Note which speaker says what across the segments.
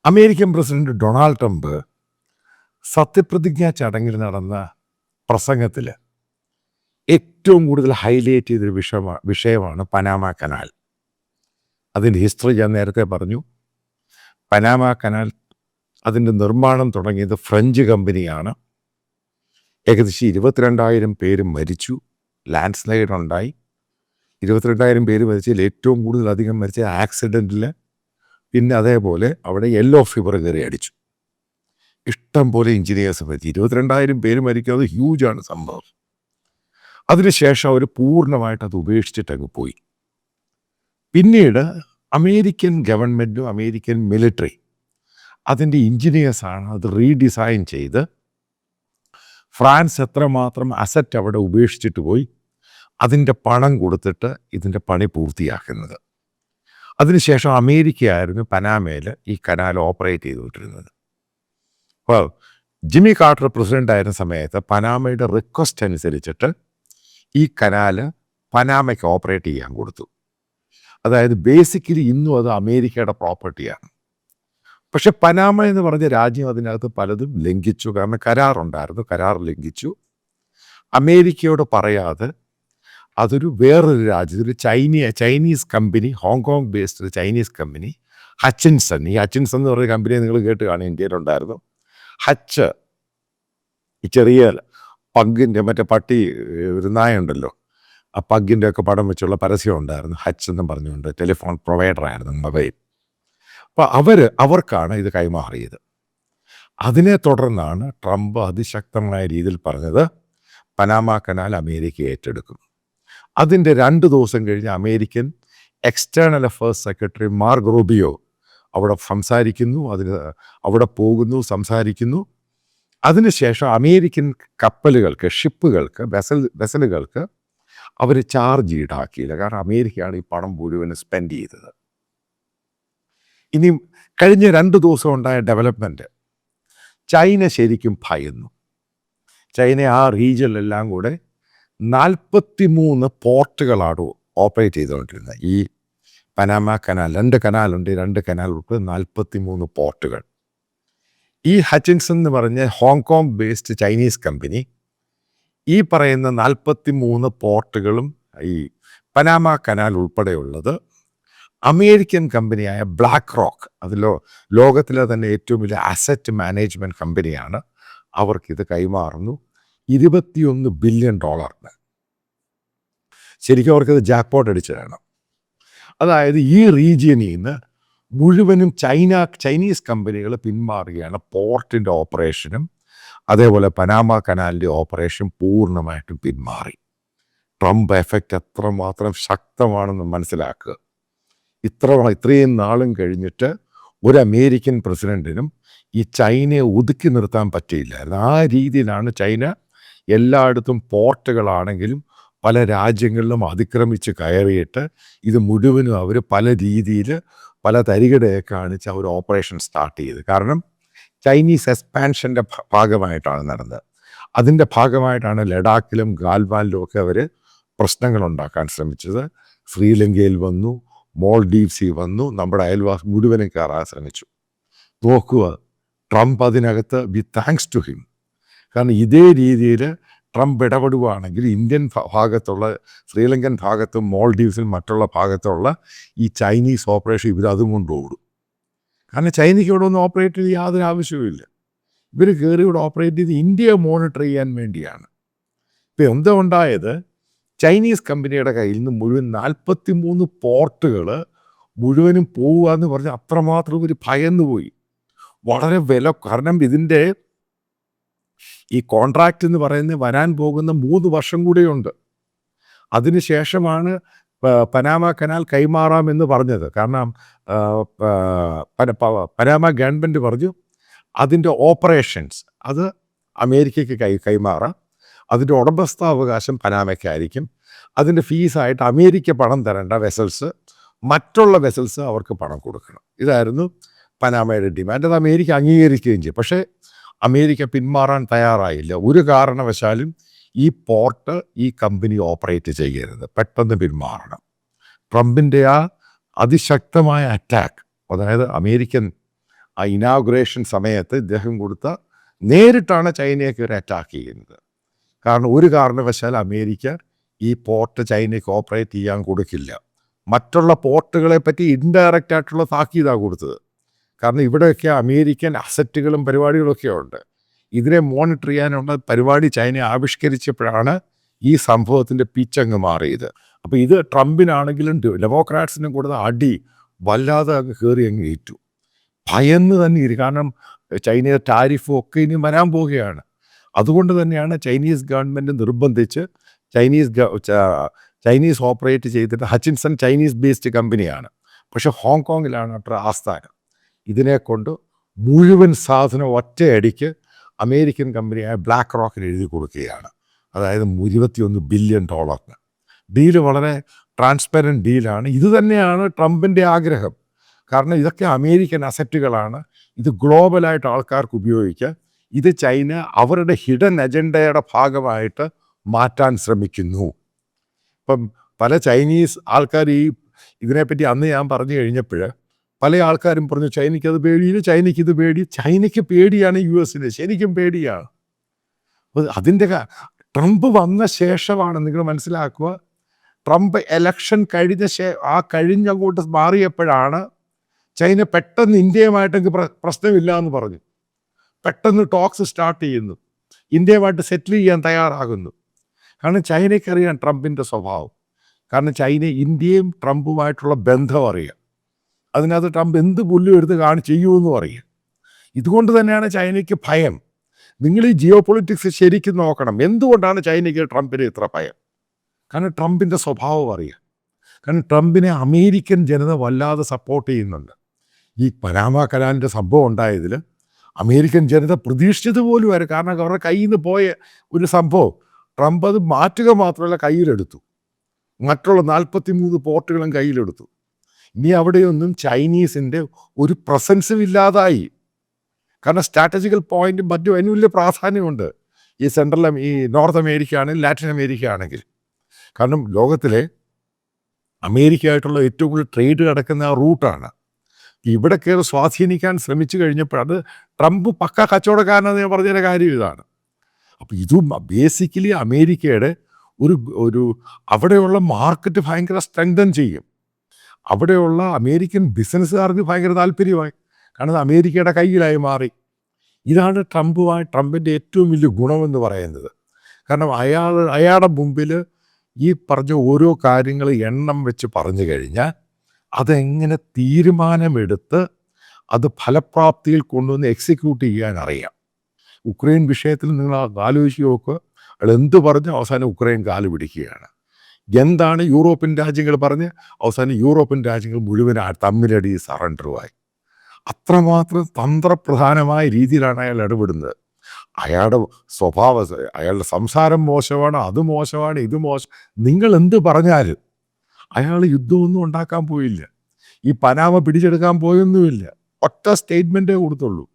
Speaker 1: American president Donald Trump സത്യപ്രതിജ്ഞാ ചടങ്ങിൽ നടന്ന പ്രസംഗത്തിൽ ഏറ്റവും കൂടുതൽ ഹൈലൈറ്റ് ചെയ്തൊരു വിഷയമാണ് പനാമ കനാൽ. അതിൻ്റെ ഹിസ്റ്ററി ഞാൻ നേരത്തെ പറഞ്ഞു. പനാമ കനാൽ അതിൻ്റെ നിർമ്മാണം തുടങ്ങിയത് ഫ്രഞ്ച് കമ്പനിയാണ്. ഏകദേശം 22,000 പേര് മരിച്ചു. ലാൻഡ് സ്ലൈഡ് ഉണ്ടായി. 22,000 പേര് മരിച്ചതിൽ ഏറ്റവും കൂടുതൽ അധികം മരിച്ച ആക്സിഡൻറ്റിൽ. പിന്നെ അതേപോലെ അവിടെ യെല്ലോ ഫീവർ കയറി അടിച്ചു. ഇഷ്ടം പോലെ എഞ്ചിനീയേഴ്സ് മരിച്ചു. 22,000 പേര് മരിക്കുന്നത് ഹ്യൂജാണ് സംഭവം. അതിനുശേഷം അവർ പൂർണ്ണമായിട്ട് അത് ഉപേക്ഷിച്ചിട്ടങ്ങ് പോയി. പിന്നീട് അമേരിക്കൻ ഗവൺമെൻറ്റും അമേരിക്കൻ മിലിറ്ററി അതിൻ്റെ എഞ്ചിനീയേഴ്സാണ് അത് റീഡിസൈൻ ചെയ്ത് ഫ്രാൻസ് എത്രമാത്രം അസറ്റ് അവിടെ ഉപേക്ഷിച്ചിട്ട് പോയി അതിൻ്റെ പണം കൊടുത്തിട്ട് ഇതിൻ്റെ പണി പൂർത്തിയാക്കുന്നത്. അതിനുശേഷം അമേരിക്കയായിരുന്നു പനാമയിൽ ഈ കനാൽ ഓപ്പറേറ്റ് ചെയ്തുകൊണ്ടിരുന്നത്. അപ്പോൾ ജിമ്മി കാർട്ടർ പ്രസിഡൻ്റ് ആയിരുന്ന സമയത്ത് പനാമയുടെ റിക്വസ്റ്റ് അനുസരിച്ചിട്ട് ഈ കനാല് പനാമയ്ക്ക് ഓപ്പറേറ്റ് ചെയ്യാൻ കൊടുത്തു. അതായത് ബേസിക്കലി ഇന്നും അത് അമേരിക്കയുടെ പ്രോപ്പർട്ടിയാണ്. പക്ഷെ പനാമ എന്ന് പറഞ്ഞ രാജ്യം അതിനകത്ത് പലതും ലംഘിച്ചു. കാരണം കരാറുണ്ടായിരുന്നു, കരാർ ലംഘിച്ചു. അമേരിക്കയോട് പറയാതെ അതൊരു വേറൊരു രാജ്യം, ഒരു ചൈനീസ് കമ്പനി, ഹോങ്കോങ് ബേസ്ഡ് ഒരു ചൈനീസ് കമ്പനി ഹച്ചിൻസൺ. ഈ ഹച്ചിൻസൺ എന്ന് പറഞ്ഞ കമ്പനിയെ നിങ്ങൾ കേട്ട് കാണും, ഇന്ത്യയിലുണ്ടായിരുന്നു. ഹച്ച്, ഈ ചെറിയ പഗ്ഗിൻ്റെ, മറ്റേ പട്ടി ഒരു നായ ഉണ്ടല്ലോ, ആ പഗ്ഗിൻ്റെ ഒക്കെ പടം വെച്ചുള്ള പരസ്യം ഉണ്ടായിരുന്നു. ഹച്ച് എന്നും പറഞ്ഞുകൊണ്ട് ടെലിഫോൺ പ്രൊവൈഡറായിരുന്നു, മൊബൈൽ. അപ്പോൾ അവർക്കാണ് ഇത് കൈമാറിയത്. അതിനെ തുടർന്നാണ് ട്രംപ് അതിശക്തമായ രീതിയിൽ പറഞ്ഞത് പനാമ കനാൽ അമേരിക്ക ഏറ്റെടുക്കും. അതിൻ്റെ 2 ദിവസം കഴിഞ്ഞ് American external affairs secretary mark Rubio അവിടെ സംസാരിക്കുന്നു. അവിടെ പോകുന്നു, സംസാരിക്കുന്നു. അതിനുശേഷം അമേരിക്കൻ കപ്പലുകൾക്ക്, ഷിപ്പുകൾക്ക്, വെസലുകൾക്ക് അവർ ചാർജ് ഈടാക്കിയില്ല. കാരണം അമേരിക്കയാണ് ഈ പണം മുഴുവൻ സ്പെൻഡ് ചെയ്തത്. ഇനി കഴിഞ്ഞ 2 ദിവസം ഉണ്ടായ ഡെവലപ്മെൻറ്റ്, ചൈന ശരിക്കും ഭയന്നു. ചൈന ആ റീജിയനിലെല്ലാം കൂടെ 43 പോർട്ടുകളാണ് ഓപ്പറേറ്റ് ചെയ്തുകൊണ്ടിരുന്നത്. ഈ പനാമ കനാൽ, 2 കനാലുണ്ട്, 2 കനാൽ ഉൾപ്പെടെ 43 പോർട്ടുകൾ. ഈ ഹച്ചിൻസൺ എന്ന് പറഞ്ഞ ഹോങ്കോങ് ബേസ്ഡ് ചൈനീസ് കമ്പനി ഈ പറയുന്ന 43 പോർട്ടുകളും ഈ പനാമ കനാൽ ഉൾപ്പെടെയുള്ളത് അമേരിക്കൻ കമ്പനിയായ ബ്ലാക്ക് റോക്ക്, ലോകത്തിലെ തന്നെ ഏറ്റവും വലിയ അസറ്റ് മാനേജ്മെൻറ്റ് കമ്പനിയാണ്, അവർക്കിത് കൈമാറുന്നു. $21 ബില്യൺ. ശരിക്കും അവർക്കത് ജാക്ക്പോട്ട് അടിച്ചു തരണം. അതായത് ഈ റീജിയനിൽ നിന്ന് മുഴുവനും ചൈനീസ് കമ്പനികൾ പിന്മാറുകയാണ്. പോർട്ടിൻ്റെ ഓപ്പറേഷനും അതേപോലെ പനാമ കനാലിൻ്റെ ഓപ്പറേഷൻ പൂർണ്ണമായിട്ടും പിന്മാറി. ട്രംപ് എഫക്റ്റ് എത്രമാത്രം ശക്തമാണെന്ന് മനസ്സിലാക്കുക. ഇത്രയും നാളും കഴിഞ്ഞിട്ട് ഒരു അമേരിക്കൻ പ്രസിഡൻറ്റിനും ഈ ചൈനയെ ഒതുക്കി നിർത്താൻ പറ്റിയില്ലായിരുന്നു. ആ രീതിയിലാണ് ചൈന എല്ലായിടത്തും പോർട്ടുകളാണെങ്കിലും പല രാജ്യങ്ങളിലും അതിക്രമിച്ച് കയറിയിട്ട് ഇത് മുഴുവനും അവർ പല രീതിയിൽ പല തരികിടയെ കാണിച്ച് അവർ ഓപ്പറേഷൻ സ്റ്റാർട്ട് ചെയ്ത്. കാരണം ചൈനീസ് എക്സ്പാൻഷൻ്റെ ഭാഗമായിട്ടാണ് നടന്നത്. അതിൻ്റെ ഭാഗമായിട്ടാണ് ലഡാക്കിലും ഗാൽവാനിലും ഒക്കെ അവർ പ്രശ്നങ്ങളുണ്ടാക്കാൻ ശ്രമിച്ചത്. ശ്രീലങ്കയിൽ വന്നു, മോൾഡീവ്സിൽ വന്നു, നമ്മുടെ അയൽവാസി മുഴുവനും കയറാൻ ശ്രമിച്ചു. നോക്കുക, ട്രംപ് അതിനകത്ത് വി താങ്ക്സ് ടു ഹിം. കാരണം ഇതേ രീതിയിൽ ട്രംപ് ഇടപെടുകയാണെങ്കിൽ ഇന്ത്യൻ ഭാഗത്തുള്ള, ശ്രീലങ്കൻ ഭാഗത്തും മോൾഡീവ്സിലും മറ്റുള്ള ഭാഗത്തുള്ള ഈ ചൈനീസ് ഓപ്പറേഷൻ ഇവരതും കൊണ്ട് ഓടും. കാരണം ചൈനയ്ക്ക് ഇവിടെ ഒന്നും ഓപ്പറേറ്റ് ചെയ്ത് യാതൊരു ആവശ്യവുമില്ല. ഇവർ കയറി ഇവിടെ ഓപ്പറേറ്റ് ചെയ്ത് ഇന്ത്യയെ മോണിറ്റർ ചെയ്യാൻ വേണ്ടിയാണ്. ഇപ്പം എന്താ ഉണ്ടായത്, ചൈനീസ് കമ്പനിയുടെ കയ്യിൽ നിന്ന് മുഴുവൻ 43 പോർട്ടുകൾ മുഴുവനും പോവുക എന്ന് പറഞ്ഞാൽ അത്രമാത്രം ഒരു ഭയന്നു പോയി. വളരെ വില, കാരണം ഇതിൻ്റെ ഈ കോൺട്രാക്റ്റ് എന്ന് പറയുന്നത് വരാൻ പോകുന്ന 3 വർഷം കൂടെയുണ്ട്. അതിനുശേഷമാണ് പനാമ കനാൽ കൈമാറാമെന്ന് പറഞ്ഞത്. കാരണം പനാമ ഗവൺമെൻറ് പറഞ്ഞു അതിൻ്റെ ഓപ്പറേഷൻസ് അത് അമേരിക്കയ്ക്ക് കൈമാറാം, അതിൻ്റെ ഉടമസ്ഥാവകാശം പനാമയ്ക്കായിരിക്കും, അതിൻ്റെ ഫീസായിട്ട് അമേരിക്ക പണം തരേണ്ട, മറ്റുള്ള വെസൽസ് അവർക്ക് പണം കൊടുക്കണം. ഇതായിരുന്നു പനാമയുടെ ഡിമാൻഡ്. അത് അമേരിക്ക അംഗീകരിക്കുകയും ചെയ്യും. പക്ഷേ അമേരിക്ക പിന്മാറാൻ തയ്യാറായില്ല. ഒരു കാരണവശാലും ഈ പോർട്ട് ഈ കമ്പനി ഓപ്പറേറ്റ് ചെയ്യരുത്, പെട്ടെന്ന് പിന്മാറണം. ട്രംപിൻ്റെ ആ അതിശക്തമായ അറ്റാക്ക്, അതായത് ആ ഇനാഗുറേഷൻ സമയത്ത് ഇദ്ദേഹം കൊടുത്ത നേരിട്ടാണ് ചൈനയെ കയറി അറ്റാക്ക് ചെയ്യുന്നത്. കാരണം ഒരു കാരണവശാൽ അമേരിക്ക ഈ പോർട്ട് ചൈനയ്ക്ക് ഓപ്പറേറ്റ് ചെയ്യാൻ കൊടുക്കില്ല. മറ്റുള്ള പോർട്ടുകളെ പറ്റി ഇൻഡയറക്റ്റ് ആയിട്ടുള്ള താക്കീതാണ് കൊടുത്തത്. കാരണം ഇവിടെയൊക്കെ അമേരിക്കൻ അസറ്റുകളും പരിപാടികളൊക്കെ ഉണ്ട്. ഇതിനെ മോണിറ്റർ ചെയ്യാനുള്ള പരിപാടി ചൈന ആവിഷ്കരിച്ചപ്പോഴാണ് ഈ സംഭവത്തിൻ്റെ പിച്ചങ്ങ് മാറിയത്. അപ്പോൾ ഇത് ട്രംപിനാണെങ്കിലും ഡെമോക്രാറ്റ്സിനും കൊടുത്ത അടി വല്ലാതെ അങ്ങ് കയറി അങ്ങ് ഏറ്റു. ഭയന്ന് തന്നെ ഇരിക്കും. കാരണം ചൈനയുടെ ടാരിഫും ഒക്കെ ഇനി വരാൻ പോവുകയാണ്. അതുകൊണ്ട് തന്നെയാണ് ചൈനീസ് ഗവൺമെൻറ് നിർബന്ധിച്ച് ചൈനീസ് ഓപ്പറേറ്റ് ചെയ്തിട്ട് ഹച്ചിൻസൺ ചൈനീസ് ബേസ്ഡ് കമ്പനിയാണ്. പക്ഷേ ഹോങ്കോങ്ങിലാണ് അവരുടെ ആസ്ഥാനം. ഇതിനെക്കൊണ്ട് മുഴുവൻ സാധനം ഒറ്റയടിക്ക് അമേരിക്കൻ കമ്പനിയായ ബ്ലാക്ക് റോക്കിന് എഴുതി കൊടുക്കുകയാണ്. അതായത് $21 ബില്യൺ. ഡീല് വളരെ ട്രാൻസ്പെറൻറ്റ് ഡീലാണ്. ഇത് തന്നെയാണ് ട്രംപിൻ്റെ ആഗ്രഹം. കാരണം ഇതൊക്കെ അമേരിക്കൻ അസറ്റുകളാണ്. ഇത് ഗ്ലോബലായിട്ട് ആൾക്കാർക്ക് ഉപയോഗിക്കുക. ഇത് ചൈന അവരുടെ ഹിഡൻ അജണ്ടയുടെ ഭാഗമായിട്ട് മാറ്റാൻ ശ്രമിക്കുന്നു. ഇപ്പം പല ചൈനീസ് ആൾക്കാർ ഇതിനെപ്പറ്റി അന്ന് ഞാൻ പറഞ്ഞു കഴിഞ്ഞപ്പോൾ പല ആൾക്കാരും പറഞ്ഞു ചൈനയ്ക്കത് പേടിയില്ല, ചൈനയ്ക്കിത് പേടി. ചൈനയ്ക്ക് പേടിയാണ് US-ന്, ശരിക്കും പേടിയാണ്. അതിൻ്റെ ട്രംപ് വന്ന ശേഷമാണ് നിങ്ങൾ മനസ്സിലാക്കുക. ട്രംപ് എലക്ഷൻ കഴിഞ്ഞങ്ങോട്ട് മാറിയപ്പോഴാണ് ചൈന പെട്ടെന്ന് ഇന്ത്യയുമായിട്ടൊക്കെ പ്രശ്നമില്ല എന്ന് പറഞ്ഞു. പെട്ടെന്ന് ടോക്സ് സ്റ്റാർട്ട് ചെയ്യുന്നു, ഇന്ത്യയുമായിട്ട് സെറ്റിൽ ചെയ്യാൻ തയ്യാറാകുന്നു. കാരണം ചൈനയ്ക്കറിയാം ട്രംപിൻ്റെ സ്വഭാവം. കാരണം ചൈന ഇന്ത്യയും ട്രംപുമായിട്ടുള്ള ബന്ധം അറിയാം. അതിനകത്ത് ട്രംപ് എന്ത് പുല്ലും എടുത്ത് ചെയ്യുമെന്നും അറിയാം. ഇതുകൊണ്ട് തന്നെയാണ് ചൈനയ്ക്ക് ഭയം. നിങ്ങൾ ഈ ജിയോ പൊളിറ്റിക്സ് ശരിക്കും നോക്കണം. എന്തുകൊണ്ടാണ് ചൈനയ്ക്ക് ട്രംപിന് ഇത്ര ഭയം? കാരണം ട്രംപിൻ്റെ സ്വഭാവം അറിയാം. കാരണം ട്രംപിനെ അമേരിക്കൻ ജനത വല്ലാതെ സപ്പോർട്ട് ചെയ്യുന്നുണ്ട്. ഈ പനാമ കനാലിൻ്റെ സംഭവം ഉണ്ടായതിൽ അമേരിക്കൻ ജനത പ്രതീക്ഷിച്ചത് പോലും ആയിരുന്നു. കാരണം അവരുടെ കയ്യിൽ നിന്ന് പോയ ഒരു സംഭവം ട്രംപ് അത് മാറ്റുക മാത്രമല്ല, കയ്യിലെടുത്തു. മറ്റുള്ള 43 പോർട്ടുകളും കയ്യിലെടുത്തു. ഇനി അവിടെയൊന്നും ചൈനീസിൻ്റെ ഒരു പ്രസൻസും ഇല്ലാതായി. കാരണം സ്ട്രാറ്റജിക്കൽ പോയിൻറ്റും മറ്റും അതിന് വലിയ പ്രാധാന്യമുണ്ട്. ഈ നോർത്ത് അമേരിക്ക ആണെങ്കിൽ ലാറ്റിൻ അമേരിക്ക ആണെങ്കിൽ. കാരണം ലോകത്തിലെ അമേരിക്കയായിട്ടുള്ള ഏറ്റവും കൂടുതൽ ട്രേഡ് നടക്കുന്ന ആ റൂട്ടാണ്. ഇവിടെ കയറി സ്വാധീനിക്കാൻ ശ്രമിച്ചു കഴിഞ്ഞപ്പോൾ അത് ട്രംപ് പക്ക കച്ചവടക്കാരനെന്ന് ഞാൻ പറഞ്ഞതിൻ്റെ കാര്യം ഇതാണ്. അപ്പോൾ ഇതും ബേസിക്കലി അമേരിക്കയുടെ ഒരു അവിടെയുള്ള മാർക്കറ്റ് ഭയങ്കര സ്ട്രെങ്തൻ ചെയ്യും. അവിടെയുള്ള അമേരിക്കൻ ബിസിനസ്സുകാർക്ക് ഭയങ്കര താല്പര്യമായി. കാരണം അത് അമേരിക്കയുടെ കയ്യിലായി മാറി. ഇതാണ് ട്രംപിൻ്റെ ഏറ്റവും വലിയ ഗുണമെന്ന് പറയുന്നത്. കാരണം അയാളുടെ മുമ്പിൽ ഈ പറഞ്ഞ ഓരോ കാര്യങ്ങൾ എണ്ണം വെച്ച് പറഞ്ഞു കഴിഞ്ഞാൽ അതെങ്ങനെ തീരുമാനമെടുത്ത് അത് ഫലപ്രാപ്തിയിൽ കൊണ്ടുവന്ന് എക്സിക്യൂട്ട് ചെയ്യാൻ അറിയാം. ഉക്രൈൻ വിഷയത്തിൽ നിങ്ങൾ ആലോചിച്ച് നോക്കുക. അയാൾ എന്ത് പറഞ്ഞ് അവസാനം ഉക്രൈൻ കാല് പിടിക്കുകയാണ്. എന്താണ് യൂറോപ്യൻ രാജ്യങ്ങൾ പറഞ്ഞ് അവസാനം യൂറോപ്യൻ രാജ്യങ്ങൾ മുഴുവൻ തമ്മിലടി സറണ്ടറുമായി. അത്രമാത്രം തന്ത്രപ്രധാനമായ രീതിയിലാണ് അയാൾ ഇടപെടുന്നത്. അയാളുടെ അയാളുടെ സംസാരം മോശമാണ്, അത് മോശമാണ്, ഇത് മോശം. നിങ്ങൾ എന്ത് പറഞ്ഞാലും അയാൾ യുദ്ധമൊന്നും ഉണ്ടാക്കാൻ പോയില്ല. ഈ പനാമ പിടിച്ചെടുക്കാൻ പോയൊന്നുമില്ല. ഒറ്റ സ്റ്റേറ്റ്മെൻറ്റേ കൊടുത്തുള്ളൂ.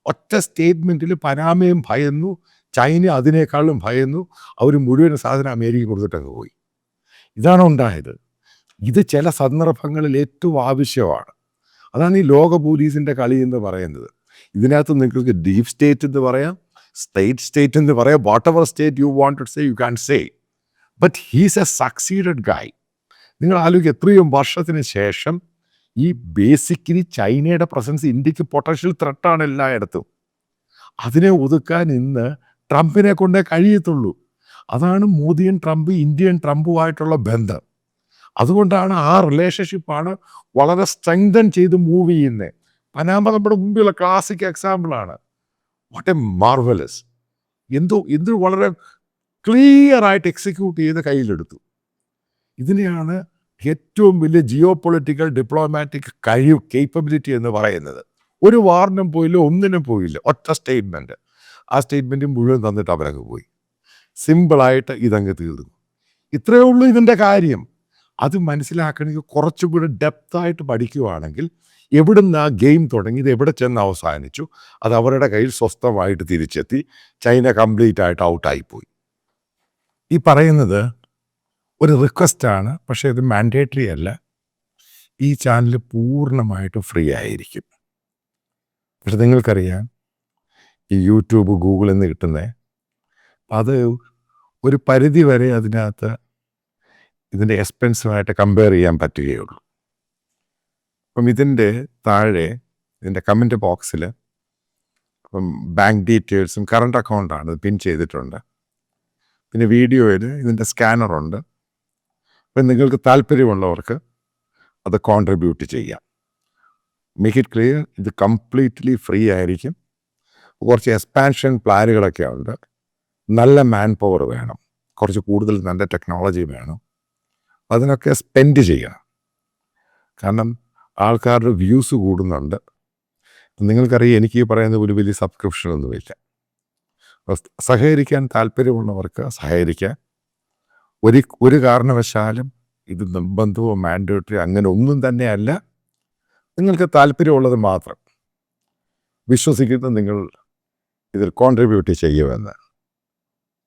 Speaker 1: ഒറ്റ സ്റ്റേറ്റ്മെൻറ്റിൽ പനാമയും ഭയന്നു, ചൈന അതിനേക്കാളും ഭയന്നു. അവർ മുഴുവൻ സാധനം അമേരിക്ക കൊടുത്തിട്ടങ്ങ് പോയി. ഇതാണ് ഉണ്ടായത്. ഇത് ചില സന്ദർഭങ്ങളിൽ ഏറ്റവും ആവശ്യമാണ്. അതാണ് ഈ ലോക പോലീസിൻ്റെ കളി എന്ന് പറയുന്നത്. ഇതിനകത്ത് നിങ്ങൾക്ക് ഡീപ് സ്റ്റേറ്റ് എന്ന് പറയാം, സ്റ്റേറ്റ് എന്ന് പറയാം. Whatever state you want to say you can say. But he's a succeeded guy. നിങ്ങൾ ആലോചിക്കുക, എത്രയോ വർഷത്തിന് ശേഷം ഈ ബേസിക്കലി ചൈനയുടെ പ്രസൻസ് ഇന്ത്യക്ക് പൊട്ടൻഷ്യൽ ത്രെട്ടാണ് എല്ലായിടത്തും. അതിനെ ഒതുക്കാൻ ഇന്ന് ട്രംപിനെ കൊണ്ടേ കഴിയത്തുള്ളൂ. അതാണ് മോദിയും ഇന്ത്യൻ ട്രംപുമായിട്ടുള്ള ബന്ധം. അതുകൊണ്ടാണ് ആ റിലേഷൻഷിപ്പാണ് വളരെ സ്ട്രെങ്തൻ ചെയ്ത് മൂവ് ചെയ്യുന്നത്. പനാമ നമ്മുടെ മുമ്പിലുള്ള ക്ലാസിക് എക്സാമ്പിളാണ്. What A marvellous. എന്ത് വളരെ ക്ലിയറായിട്ട് എക്സിക്യൂട്ട് ചെയ്ത് കയ്യിലെടുത്തു. ഇതിനെയാണ് ഏറ്റവും വലിയ ജിയോ പൊളിറ്റിക്കൽ ഡിപ്ലോമാറ്റിക് കേപ്പബിലിറ്റി എന്ന് പറയുന്നത്. ഒരു വാറിനും പോയില്ല, ഒന്നിനും പോയില്ല, ഒറ്റ സ്റ്റേറ്റ്മെൻറ്റ്. ആ സ്റ്റേറ്റ്മെൻറ്റ് മുഴുവൻ തന്നിട്ട് അവരങ്ങ് പോയി. സിമ്പിളായിട്ട് ഇതങ്ങ് തീർന്നു. ഇത്രയേ ഉള്ളൂ ഇതിൻ്റെ കാര്യം. അത് മനസ്സിലാക്കണമെങ്കിൽ കുറച്ചുകൂടി ഡെപ്തായിട്ട് പഠിക്കുകയാണെങ്കിൽ എവിടുന്ന് ആ ഗെയിം തുടങ്ങി ഇത് എവിടെ ചെന്ന് അവസാനിച്ചു, അത് അവരുടെ കയ്യിൽ സ്വസ്ഥമായിട്ട് തിരിച്ചെത്തി. ചൈന കംപ്ലീറ്റ് ആയിട്ട് ഔട്ടായിപ്പോയി. ഈ പറയുന്നത് ഒരു റിക്വസ്റ്റാണ്, പക്ഷേ ഇത് മാൻഡേറ്ററി അല്ല. ഈ ചാനൽ പൂർണ്ണമായിട്ട് ഫ്രീ ആയിരിക്കും. പക്ഷെ നിങ്ങൾക്കറിയാം ഈ യൂട്യൂബ് ഗൂഗിളിൽ നിന്ന് കിട്ടുന്നത് അത് ഒരു പരിധി വരെ അതിനകത്ത് ഇതിൻ്റെ എക്സ്പെൻസുമായിട്ട് കമ്പയർ ചെയ്യാൻ പറ്റുകയുള്ളൂ. അപ്പം ഇതിൻ്റെ താഴെ ഇതിൻ്റെ കമൻറ്റ് ബോക്സിൽ ഇപ്പം ബാങ്ക് ഡീറ്റെയിൽസും കറണ്ട് അക്കൗണ്ടാണ് പിൻ ചെയ്തിട്ടുണ്ട്. പിന്നെ വീഡിയോയിൽ ഇതിൻ്റെ സ്കാനറുണ്ട്. അപ്പം നിങ്ങൾക്ക് താല്പര്യമുള്ളവർക്ക് അത് കോൺട്രിബ്യൂട്ട് ചെയ്യാം. മേക്ക് ഇറ്റ് ക്ലിയർ, ഇത് കംപ്ലീറ്റ്ലി ഫ്രീ ആയിരിക്കും. കുറച്ച് എക്സ്പാൻഷൻ പ്ലാനുകളൊക്കെ ഉണ്ട്. നല്ല മാൻ പവർ വേണം, കുറച്ച് കൂടുതൽ നല്ല ടെക്നോളജി വേണം. അതിനൊക്കെ സ്പെൻഡ് ചെയ്യണം. കാരണം ആൾക്കാരുടെ വ്യൂസ് കൂടുന്നുണ്ട്. നിങ്ങൾക്കറിയാം എനിക്ക് ഈ പറയുന്ന ഒരു വലിയ സബ്സ്ക്രിപ്ഷനൊന്നുമില്ല. സഹകരിക്കാൻ താല്പര്യമുള്ളവർക്ക് സഹകരിക്കാൻ. ഒരു കാരണവശാലും ഇത് നിർബന്ധമോ മാൻഡേറ്ററി അങ്ങനെ ഒന്നും തന്നെയല്ല. നിങ്ങൾക്ക് താല്പര്യമുള്ളത് മാത്രം വിശ്വസിക്കുന്ന നിങ്ങൾ ഇതിൽ കോൺട്രിബ്യൂട്ട് ചെയ്യുമെന്ന്.